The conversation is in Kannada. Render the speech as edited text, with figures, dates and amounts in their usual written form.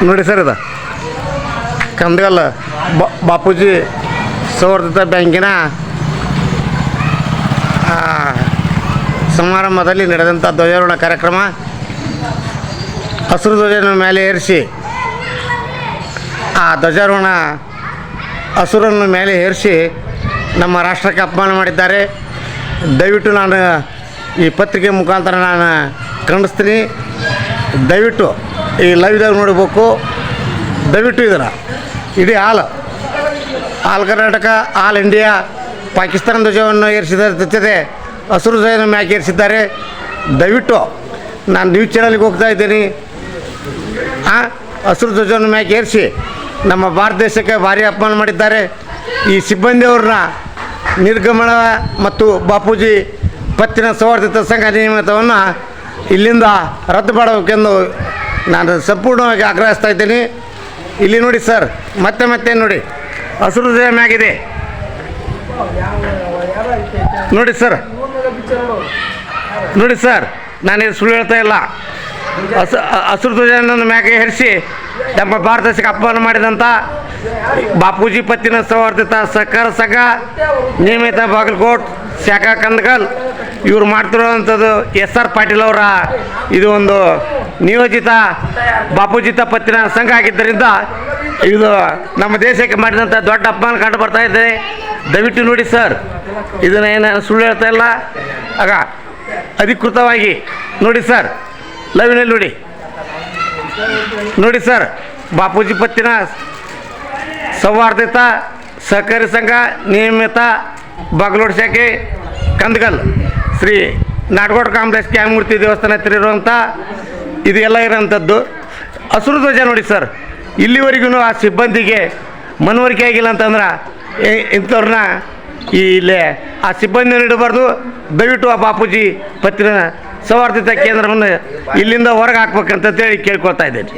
ನೋಡಿ ಸರ್, ಇದು ಕಂದಗಲ್ ಬಾಪೂಜಿ ಸಂವರ್ಧಿತ ಬ್ಯಾಂಕಿನ ಸಮಾರಂಭದಲ್ಲಿ ನಡೆದಂಥ ಧ್ವಜಾರೋಹಣ ಕಾರ್ಯಕ್ರಮ. ಹಸಿರು ಧ್ವಜನ ಮೇಲೆ ಏರಿಸಿ ಆ ಧ್ವಜಾರೋಹಣ ಹಸುರನ್ನು ಮೇಲೆ ಏರಿಸಿ ನಮ್ಮ ರಾಷ್ಟ್ರಕ್ಕೆ ಅಪಮಾನ ಮಾಡಿದ್ದಾರೆ. ದಯವಿಟ್ಟು ನಾನು ಈ ಪತ್ರಿಕೆ ಮುಖಾಂತರ ನಾನು ಖಂಡಿಸ್ತೀನಿ. ದಯವಿಟ್ಟು ಈ ಲೈವ್ದಾಗ ನೋಡಬೇಕು. ದಯವಿಟ್ಟು ಇದರ ಇಡೀ all Karnataka, all India Pakistan ಧ್ವಜವನ್ನು ಏರಿಸಿದ ಜೊತೆ ಹಸಿರು ಧ್ವಜನ ಮ್ಯಾಕೆ ಏರಿಸಿದ್ದಾರೆ. ದಯವಿಟ್ಟು ನಾನು ನ್ಯೂಸ್ ಚಾನಲ್ಗೆ ಹೋಗ್ತಾ ಇದ್ದೀನಿ. ಹಸಿರು ಧ್ವಜವನ್ನು ಮ್ಯಾಕೆ ಏರಿಸಿ ನಮ್ಮ ಭಾರತ ದೇಶಕ್ಕೆ ಭಾರಿ ಅಪಮಾನ ಮಾಡಿದ್ದಾರೆ. ಈ ಸಿಬ್ಬಂದಿಯವ್ರನ್ನ ನಿರ್ಗಮನ ಮತ್ತು ಬಾಪೂಜಿ ಪತ್ತಿನ ಸಂವರ್ಧಿತ ಸಂಘ ನಿಯಮಿತವನ್ನು ಇಲ್ಲಿಂದ ರದ್ದು ಮಾಡಬೇಕೆಂದು ನಾನು ಸಂಪೂರ್ಣವಾಗಿ ಆಗ್ರಹಿಸ್ತಾ ಇದ್ದೀನಿ. ಇಲ್ಲಿ ನೋಡಿ ಸರ್, ಮತ್ತೆ ನೋಡಿ ಹಸಿರು ಧ್ವಜ ಮ್ಯಾಗಿದೆ ನೋಡಿ ಸರ್. ನೋಡಿ ಸರ್, ನಾನಿದು ಸುಳ್ಳು ಹೇಳ್ತಾ ಇಲ್ಲ. ಹಸಿರು ಧ್ವಜವನ್ನು ಮ್ಯಾಗೆ ಹೇರಿಸಿ ನಮ್ಮ ಭಾರತ ದೇಶಕ್ಕೆ ಅಪಮಾನ ಮಾಡಿದಂಥ ಬಾಪೂಜಿ ಪತ್ತಿನ ಸಂವರ್ಧಿತ ಸಹಕಾರ ಸಂಘ ನಿಯಮಿತ ಬಾಗಲಕೋಟ್ ಶಾಖಾ ಕಂದಗಲ್ ಇವರು ಮಾಡ್ತಿರೋವಂಥದ್ದು SR ಪಾಟೀಲ್ ಅವರ ಇದು ಒಂದು ನಿಯೋಜಿತ ಬಾಪೂಜಿತ ಪತ್ತಿನ ಸಂಘ ಆಗಿದ್ದರಿಂದ ಇದು ನಮ್ಮ ದೇಶಕ್ಕೆ ಮಾಡಿದಂಥ ದೊಡ್ಡ ಅಪಮಾನ ಕಂಡು ಬರ್ತಾ ಇದೆ. ದಯವಿಟ್ಟು ನೋಡಿ ಸರ್, ಇದನ್ನು ಏನು ಸುಳ್ಳು ಹೇಳ್ತಾ ಇಲ್ಲ. ಆಗ ಅಧಿಕೃತವಾಗಿ ನೋಡಿ ಸರ್, ಲೈವ್ನಲ್ಲಿ ನೋಡಿ ಸರ್, ಬಾಪೂಜಿ ಪತ್ತಿನ ಸೌಹಾರ್ದಿತ ಸಹಕಾರಿ ಸಂಘ ನಿಯಮಿತ ಬಾಗಲಕೋಟೆ ಶಾಖೆ ಕಂದಗಲ್ ಶ್ರೀ ನಾಡಗೌಡ ಕಾಂಪ್ಲೆಕ್ಸ್ ನ್ಯಾಯಮೂರ್ತಿ ದೇವಸ್ಥಾನ ಹತ್ತಿರ ಇರುವಂಥ ಇದು ಎಲ್ಲ ಇರೋಂಥದ್ದು ಹಸಿರು ಧ್ವಜ ನೋಡಿ ಸರ್. ಇಲ್ಲಿವರೆಗೂ ಆ ಸಿಬ್ಬಂದಿಗೆ ಮನವರಿಕೆ ಆಗಿಲ್ಲ ಅಂತಂದ್ರೆ ಇಂಥವ್ರನ್ನ ಇಲ್ಲೇ ಆ ಸಿಬ್ಬಂದಿಯನ್ನು ಇಡಬಾರ್ದು. ದಯವಿಟ್ಟು ಆ ಬಾಪೂಜಿ ಪತ್ತಿನ ಸೌಹಾರ್ದಿತ ಕೇಂದ್ರವನ್ನು ಇಲ್ಲಿಂದ ಹೊರಗೆ ಹಾಕ್ಬೇಕಂತೇಳಿ ಕೇಳ್ಕೊಳ್ತಾ ಇದ್ದೇನೆ.